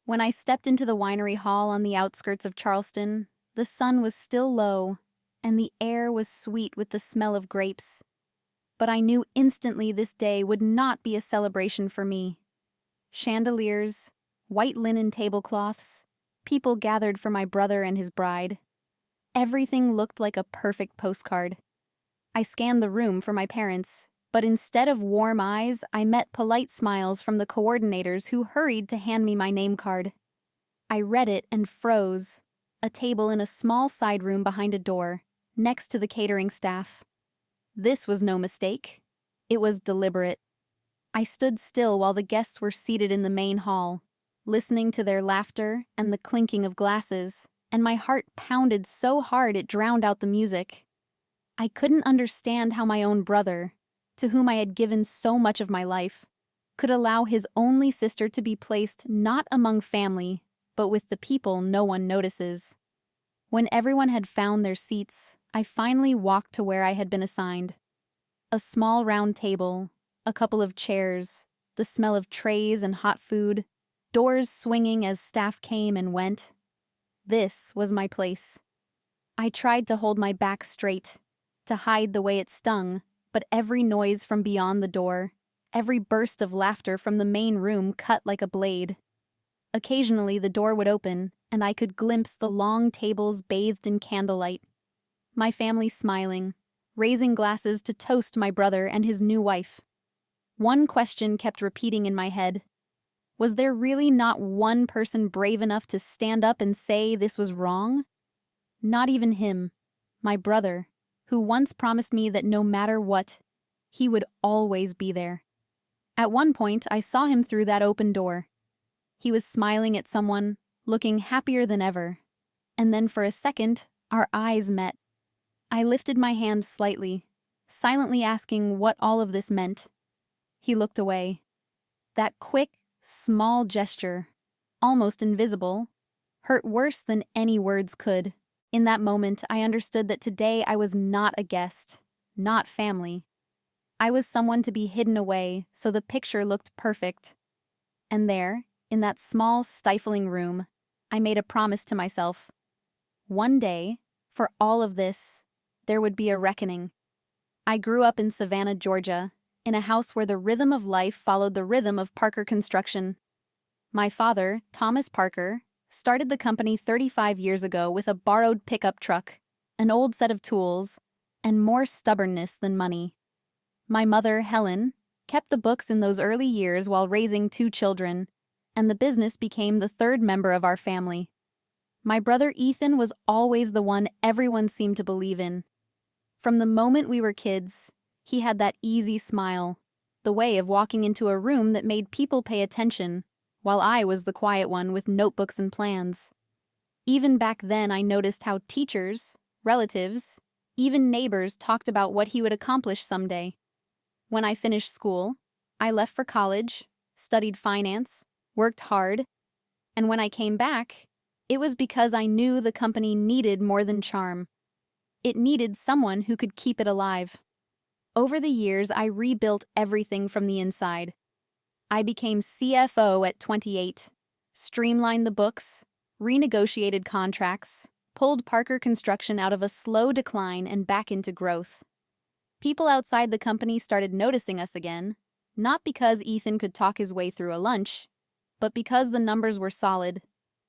When I stepped into the winery hall on the outskirts of Charleston, the sun was still low, and the air was sweet with the smell of grapes. But I knew instantly this day would not be a celebration for me. Chandeliers, white linen tablecloths, people gathered for my brother and his bride. Everything looked like a perfect postcard. I scanned the room for my parents, but instead of warm eyes, I met polite smiles from the coordinators who hurried to hand me my name card. I read it and froze. A table in a small side room behind a door, next to the catering staff. This was no mistake. It was deliberate. I stood still while the guests were seated in the main hall, listening to their laughter and the clinking of glasses, and my heart pounded so hard it drowned out the music. I couldn't understand how my own brother, to whom I had given so much of my life, could allow his only sister to be placed not among family, but with the people no one notices. When everyone had found their seats, I finally walked to where I had been assigned. A small round table, a couple of chairs, the smell of trays and hot food, doors swinging as staff came and went. This was my place. I tried to hold my back straight, to hide the way it stung, but every noise from beyond the door, every burst of laughter from the main room cut like a blade. Occasionally the door would open, and I could glimpse the long tables bathed in candlelight. My family smiling, raising glasses to toast my brother and his new wife. One question kept repeating in my head. Was there really not one person brave enough to stand up and say this was wrong? Not even him, my brother, who once promised me that no matter what, he would always be there. At one point, I saw him through that open door. He was smiling at someone, looking happier than ever. And then for a second, our eyes met. I lifted my hand slightly, silently asking what all of this meant. He looked away. That quick, small gesture, almost invisible, hurt worse than any words could. In that moment, I understood that today I was not a guest, not family. I was someone to be hidden away so the picture looked perfect. And there, in that small, stifling room, I made a promise to myself. One day, for all of this, there would be a reckoning. I grew up in Savannah, Georgia, in a house where the rhythm of life followed the rhythm of Parker construction. My father, Thomas Parker, started the company 35 years ago with a borrowed pickup truck, an old set of tools, and more stubbornness than money. My mother, Helen, kept the books in those early years while raising 2 children, and the business became the third member of our family. My brother Ethan was always the one everyone seemed to believe in. From the moment we were kids, he had that easy smile, the way of walking into a room that made people pay attention, while I was the quiet one with notebooks and plans. Even back then, I noticed how teachers, relatives, even neighbors talked about what he would accomplish someday. When I finished school, I left for college, studied finance, worked hard, and when I came back, it was because I knew the company needed more than charm. It needed someone who could keep it alive. Over the years, I rebuilt everything from the inside. I became CFO at 28, streamlined the books, renegotiated contracts, pulled Parker Construction out of a slow decline and back into growth. People outside the company started noticing us again, not because Ethan could talk his way through a lunch, but because the numbers were solid,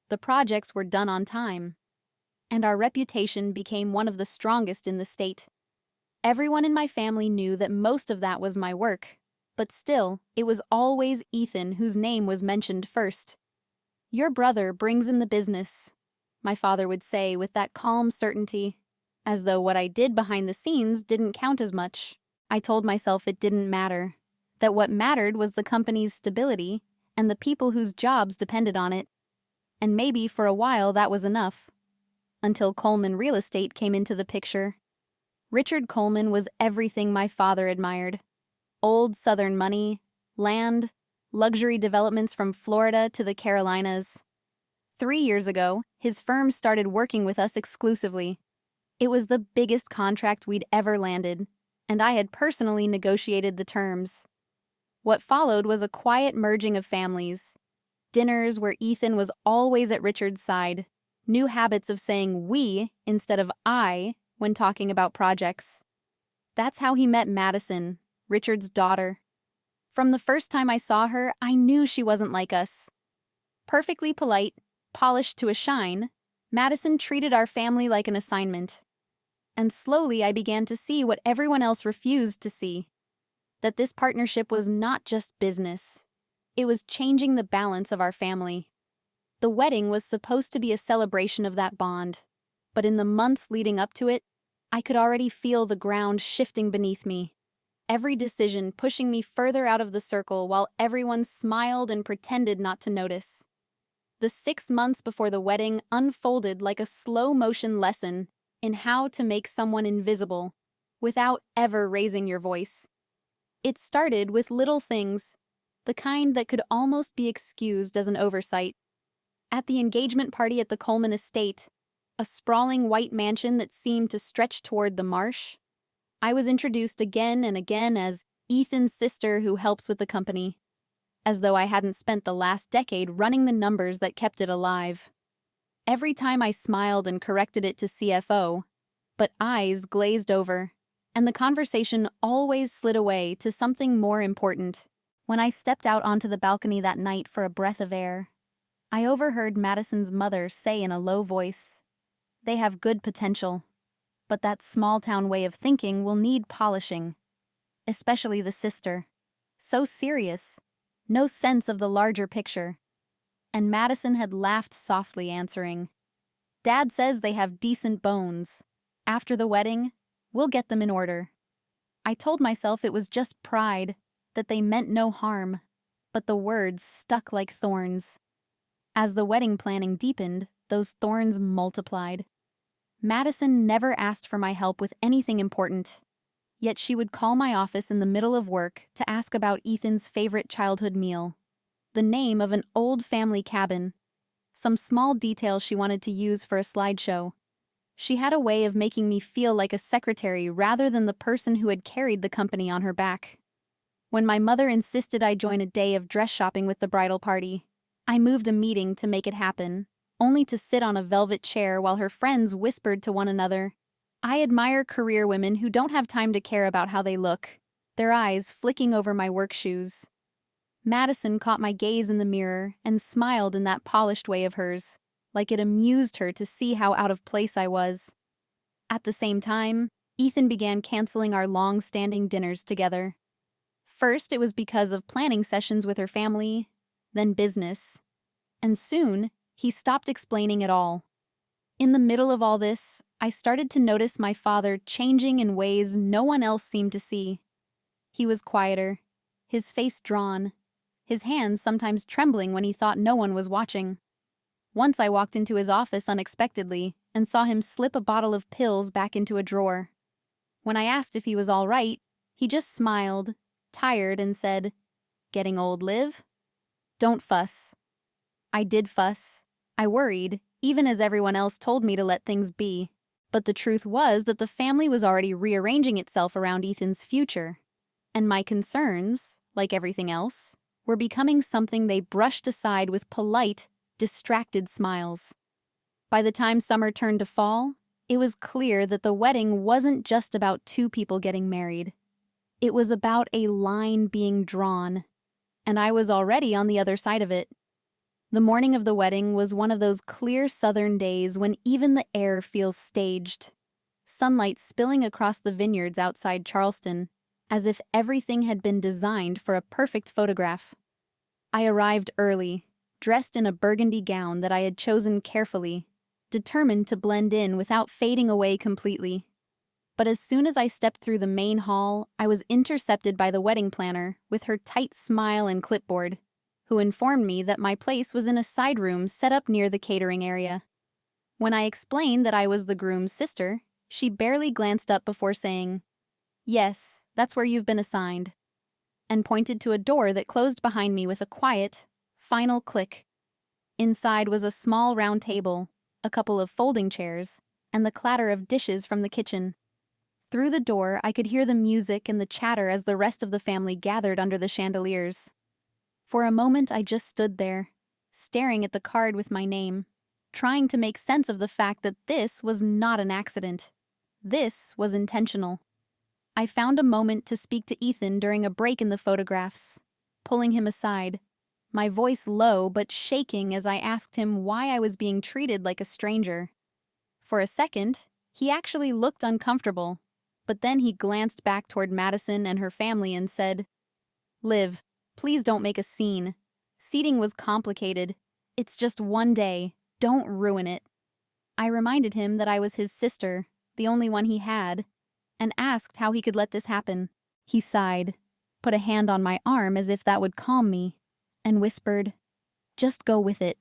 the projects were done on time, and our reputation became one of the strongest in the state. Everyone in my family knew that most of that was my work. But still, it was always Ethan whose name was mentioned first. Your brother brings in the business, my father would say with that calm certainty, as though what I did behind the scenes didn't count as much. I told myself it didn't matter, that what mattered was the company's stability and the people whose jobs depended on it. And maybe for a while that was enough. Until Coleman Real Estate came into the picture. Richard Coleman was everything my father admired. Old Southern money, land, luxury developments from Florida to the Carolinas. 3 years ago, his firm started working with us exclusively. It was the biggest contract we'd ever landed, and I had personally negotiated the terms. What followed was a quiet merging of families. dinners where Ethan was always at Richard's side, new habits of saying we instead of I when talking about projects. That's how he met Madison, Richard's daughter. From the first time I saw her, I knew she wasn't like us. Perfectly polite, polished to a shine, Madison treated our family like an assignment. And slowly I began to see what everyone else refused to see. That this partnership was not just business. It was changing the balance of our family. The wedding was supposed to be a celebration of that bond, but in the months leading up to it, I could already feel the ground shifting beneath me. Every decision pushing me further out of the circle while everyone smiled and pretended not to notice. The 6 months before the wedding unfolded like a slow-motion lesson in how to make someone invisible without ever raising your voice. It started with little things, the kind that could almost be excused as an oversight. At the engagement party at the Coleman estate, a sprawling white mansion that seemed to stretch toward the marsh, I was introduced again and again as Ethan's sister who helps with the company, as though I hadn't spent the last decade running the numbers that kept it alive. Every time I smiled and corrected it to CFO, but eyes glazed over, and the conversation always slid away to something more important. When I stepped out onto the balcony that night for a breath of air, I overheard Madison's mother say in a low voice, "They have good potential, but that small-town way of thinking will need polishing, especially the sister. So serious, no sense of the larger picture." And Madison had laughed softly, answering, "Dad says they have decent bones. After the wedding, we'll get them in order." I told myself it was just pride, that they meant no harm, but the words stuck like thorns. As the wedding planning deepened, those thorns multiplied. Madison never asked for my help with anything important, yet she would call my office in the middle of work to ask about Ethan's favorite childhood meal, the name of an old family cabin, some small detail she wanted to use for a slideshow. She had a way of making me feel like a secretary rather than the person who had carried the company on her back. When my mother insisted I join a day of dress shopping with the bridal party, I moved a meeting to make it happen, only to sit on a velvet chair while her friends whispered to one another. I admire career women who don't have time to care about how they look, their eyes flicking over my work shoes. Madison caught my gaze in the mirror and smiled in that polished way of hers, like it amused her to see how out of place I was. At the same time, Ethan began canceling our long-standing dinners together. First, it was because of planning sessions with her family, then business. And soon, he stopped explaining at all. In the middle of all this, I started to notice my father changing in ways no one else seemed to see. He was quieter, his face drawn, his hands sometimes trembling when he thought no one was watching. Once I walked into his office unexpectedly and saw him slip a bottle of pills back into a drawer. When I asked if he was all right, he just smiled, tired, and said, "Getting old, Liv? Don't fuss." I did fuss. I worried, even as everyone else told me to let things be. But the truth was that the family was already rearranging itself around Ethan's future. And my concerns, like everything else, were becoming something they brushed aside with polite, distracted smiles. By the time summer turned to fall, it was clear that the wedding wasn't just about two people getting married. It was about a line being drawn, and I was already on the other side of it. The morning of the wedding was one of those clear southern days when even the air feels staged, sunlight spilling across the vineyards outside Charleston, as if everything had been designed for a perfect photograph. I arrived early, dressed in a burgundy gown that I had chosen carefully, determined to blend in without fading away completely. But as soon as I stepped through the main hall, I was intercepted by the wedding planner with her tight smile and clipboard, who informed me that my place was in a side room set up near the catering area. When I explained that I was the groom's sister, she barely glanced up before saying, "Yes, that's where you've been assigned," and pointed to a door that closed behind me with a quiet, final click. Inside was a small round table, a couple of folding chairs, and the clatter of dishes from the kitchen. Through the door, I could hear the music and the chatter as the rest of the family gathered under the chandeliers. For a moment, I just stood there, staring at the card with my name, trying to make sense of the fact that this was not an accident. This was intentional. I found a moment to speak to Ethan during a break in the photographs, pulling him aside, my voice low but shaking as I asked him why I was being treated like a stranger. For a second, he actually looked uncomfortable, but then he glanced back toward Madison and her family and said, "Liv, please don't make a scene. Seating was complicated. It's just one day. Don't ruin it." I reminded him that I was his sister, the only one he had, and asked how he could let this happen. He sighed, put a hand on my arm as if that would calm me, and whispered, "Just go with it.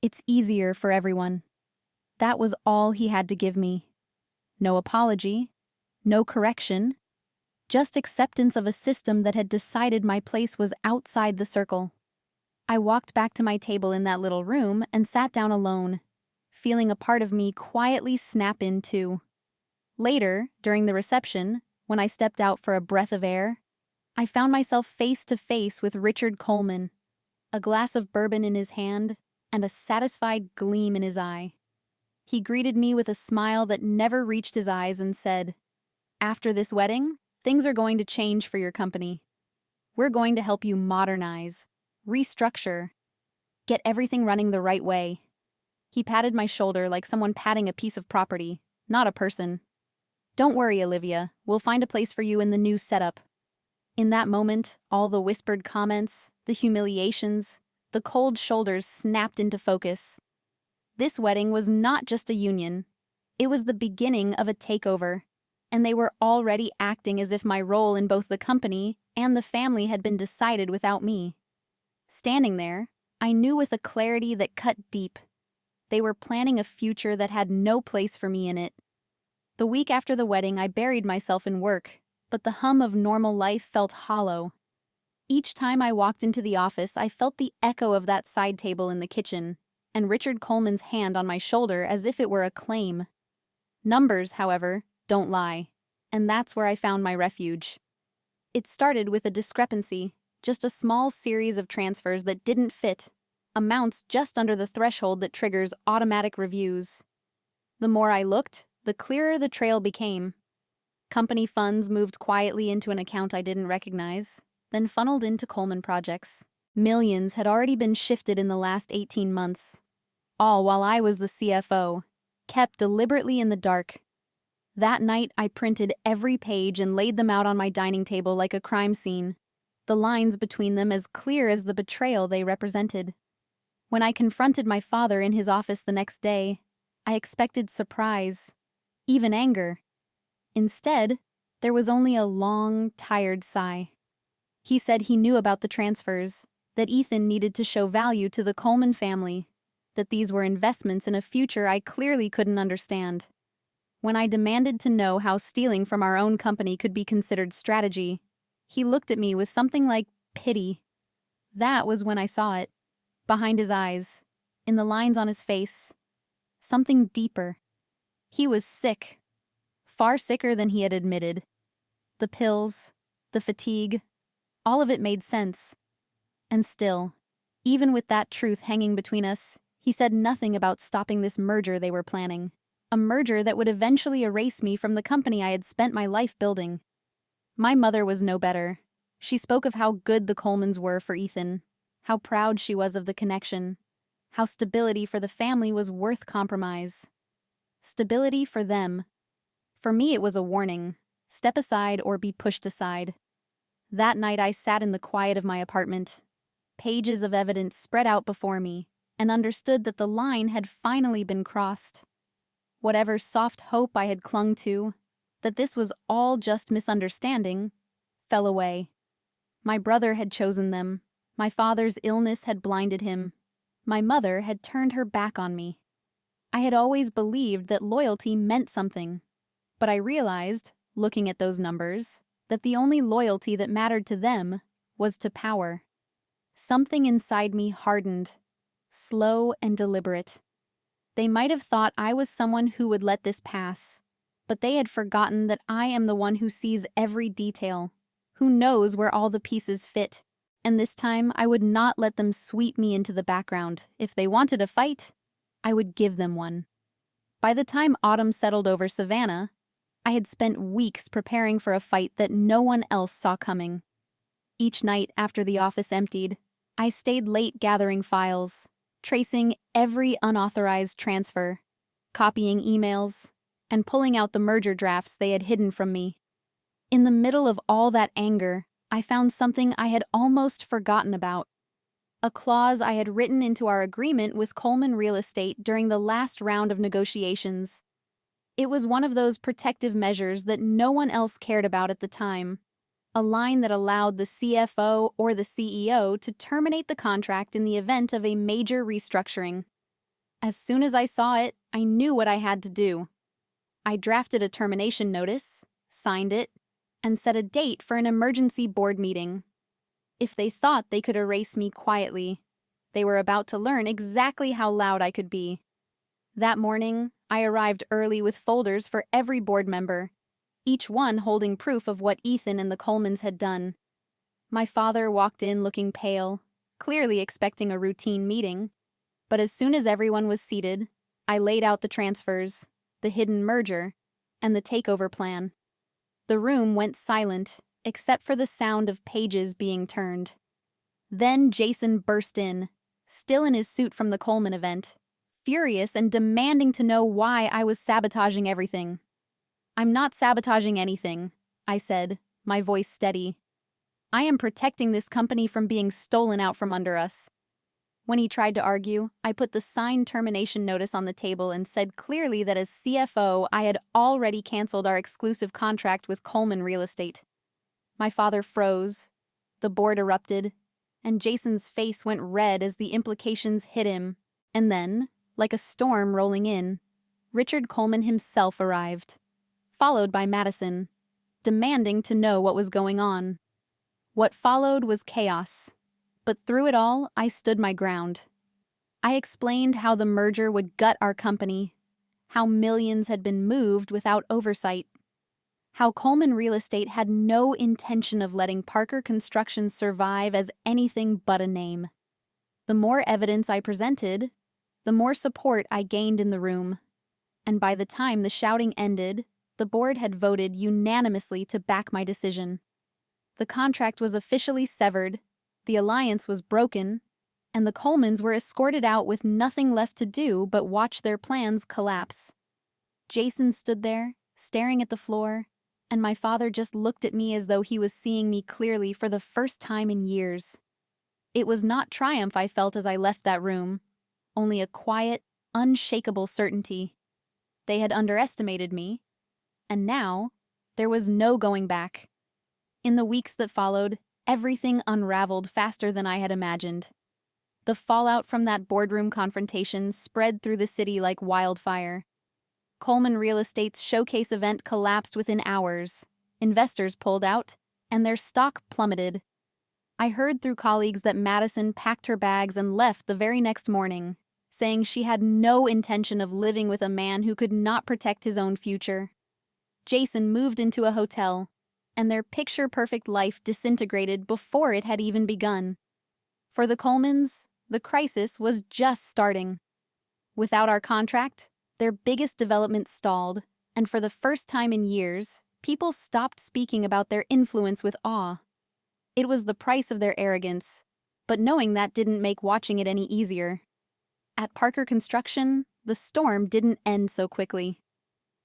It's easier for everyone." That was all he had to give me. No apology, no correction, just acceptance of a system that had decided my place was outside the circle. I walked back to my table in that little room and sat down alone, feeling a part of me quietly snap in too. Later, during the reception, when I stepped out for a breath of air, I found myself face to face with Richard Coleman, a glass of bourbon in his hand and a satisfied gleam in his eye. He greeted me with a smile that never reached his eyes and said, "After this wedding, things are going to change for your company. We're going to help you modernize, restructure, get everything running the right way." He patted my shoulder like someone patting a piece of property, not a person. "Don't worry, Olivia, we'll find a place for you in the new setup." In that moment, all the whispered comments, the humiliations, the cold shoulders snapped into focus. This wedding was not just a union. It was the beginning of a takeover, and they were already acting as if my role in both the company and the family had been decided without me. Standing there, I knew with a clarity that cut deep. They were planning a future that had no place for me in it. The week after the wedding, I buried myself in work, but the hum of normal life felt hollow. Each time I walked into the office, I felt the echo of that side table in the kitchen, and Richard Coleman's hand on my shoulder as if it were a claim. Numbers, however, don't lie, and that's where I found my refuge. It started with a discrepancy, just a small series of transfers that didn't fit, amounts just under the threshold that triggers automatic reviews. The more I looked, the clearer the trail became. Company funds moved quietly into an account I didn't recognize, then funneled into Coleman projects. Millions had already been shifted in the last 18 months, all while I was the CFO, kept deliberately in the dark. That night, I printed every page and laid them out on my dining table like a crime scene, the lines between them as clear as the betrayal they represented. When I confronted my father in his office the next day, I expected surprise, even anger. Instead, there was only a long, tired sigh. He said he knew about the transfers, that Ethan needed to show value to the Coleman family, that these were investments in a future I clearly couldn't understand. When I demanded to know how stealing from our own company could be considered strategy, he looked at me with something like pity. That was when I saw it, behind his eyes, in the lines on his face. Something deeper. He was sick, far sicker than he had admitted. The pills, the fatigue, all of it made sense. And still, even with that truth hanging between us, he said nothing about stopping this merger they were planning. A merger that would eventually erase me from the company I had spent my life building. My mother was no better. She spoke of how good the Colemans were for Ethan, how proud she was of the connection, how stability for the family was worth compromise. Stability for them. For me, it was a warning. Step aside or be pushed aside. That night, I sat in the quiet of my apartment, pages of evidence spread out before me, and understood that the line had finally been crossed. Whatever soft hope I had clung to, that this was all just misunderstanding, fell away. My brother had chosen them. My father's illness had blinded him. My mother had turned her back on me. I had always believed that loyalty meant something, but I realized, looking at those numbers, that the only loyalty that mattered to them was to power. Something inside me hardened, slow and deliberate. They might have thought I was someone who would let this pass, but they had forgotten that I am the one who sees every detail, who knows where all the pieces fit. And this time, I would not let them sweep me into the background. If they wanted a fight, I would give them one. By the time autumn settled over Savannah, I had spent weeks preparing for a fight that no one else saw coming. Each night after the office emptied, I stayed late gathering files, tracing every unauthorized transfer, copying emails, and pulling out the merger drafts they had hidden from me. In the middle of all that anger, I found something I had almost forgotten about. A clause I had written into our agreement with Coleman Real Estate during the last round of negotiations. It was one of those protective measures that no one else cared about at the time. A line that allowed the CFO or the CEO to terminate the contract in the event of a major restructuring. As soon as I saw it, I knew what I had to do. I drafted a termination notice, signed it, and set a date for an emergency board meeting. If they thought they could erase me quietly, they were about to learn exactly how loud I could be. That morning, I arrived early with folders for every board member, each one holding proof of what Ethan and the Colemans had done. My father walked in looking pale, clearly expecting a routine meeting, but as soon as everyone was seated, I laid out the transfers, the hidden merger, and the takeover plan. The room went silent, except for the sound of pages being turned. Then Jason burst in, still in his suit from the Coleman event, furious and demanding to know why I was sabotaging everything. "I'm not sabotaging anything," I said, my voice steady. "I am protecting this company from being stolen out from under us." When he tried to argue, I put the signed termination notice on the table and said clearly that as CFO, I had already canceled our exclusive contract with Coleman Real Estate. My father froze, the board erupted, and Jason's face went red as the implications hit him. And then, like a storm rolling in, Richard Coleman himself arrived, followed by Madison, demanding to know what was going on. What followed was chaos. But through it all, I stood my ground. I explained how the merger would gut our company, how millions had been moved without oversight, how Coleman Real Estate had no intention of letting Parker Construction survive as anything but a name. The more evidence I presented, the more support I gained in the room. And by the time the shouting ended, the board had voted unanimously to back my decision. The contract was officially severed, the alliance was broken, and the Colemans were escorted out with nothing left to do but watch their plans collapse. Jason stood there, staring at the floor, and my father just looked at me as though he was seeing me clearly for the first time in years. It was not triumph I felt as I left that room, only a quiet, unshakable certainty. They had underestimated me, and now there was no going back. In the weeks that followed, everything unraveled faster than I had imagined. The fallout from that boardroom confrontation spread through the city like wildfire. Coleman Real Estate's showcase event collapsed within hours. Investors pulled out, and their stock plummeted. I heard through colleagues that Madison packed her bags and left the very next morning, saying she had no intention of living with a man who could not protect his own future. Jason moved into a hotel, and their picture-perfect life disintegrated before it had even begun. For the Colemans, the crisis was just starting. Without our contract, their biggest development stalled, and for the first time in years, people stopped speaking about their influence with awe. It was the price of their arrogance, but knowing that didn't make watching it any easier. At Parker Construction, the storm didn't end so quickly.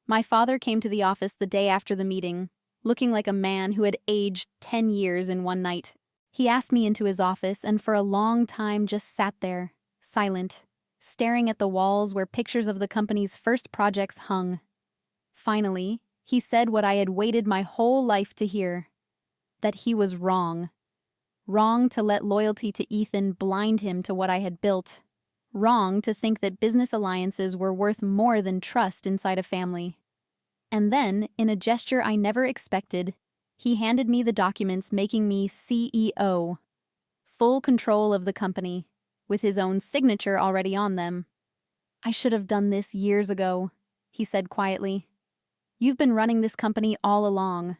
My father came to the office the day after the meeting, looking like a man who had aged 10 years in one night. He asked me into his office and for a long time just sat there, silent, staring at the walls where pictures of the company's first projects hung. Finally, he said what I had waited my whole life to hear, that he was wrong. Wrong to let loyalty to Ethan blind him to what I had built. Wrong to think that business alliances were worth more than trust inside a family. And then, in a gesture I never expected, he handed me the documents making me CEO. Full control of the company, with his own signature already on them. "I should have done this years ago," he said quietly. "You've been running this company all along.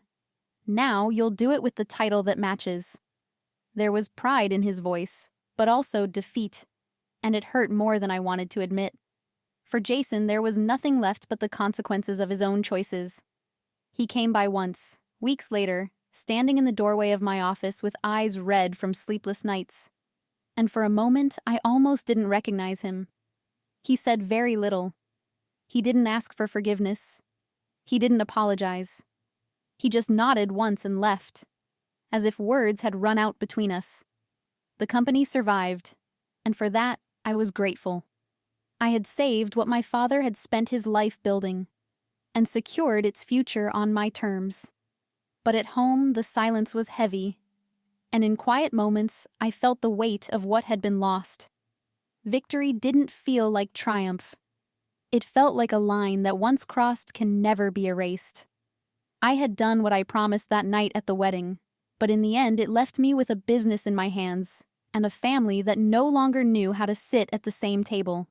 Now you'll do it with the title that matches." There was pride in his voice, but also defeat, and it hurt more than I wanted to admit. For Jason, there was nothing left but the consequences of his own choices. He came by once, weeks later, standing in the doorway of my office with eyes red from sleepless nights. And for a moment, I almost didn't recognize him. He said very little. He didn't ask for forgiveness. He didn't apologize. He just nodded once and left, as if words had run out between us. The company survived, and for that, I was grateful. I had saved what my father had spent his life building, and secured its future on my terms. But at home, the silence was heavy, and in quiet moments, I felt the weight of what had been lost. Victory didn't feel like triumph. It felt like a line that once crossed can never be erased. I had done what I promised that night at the wedding, but in the end it left me with a business in my hands and a family that no longer knew how to sit at the same table.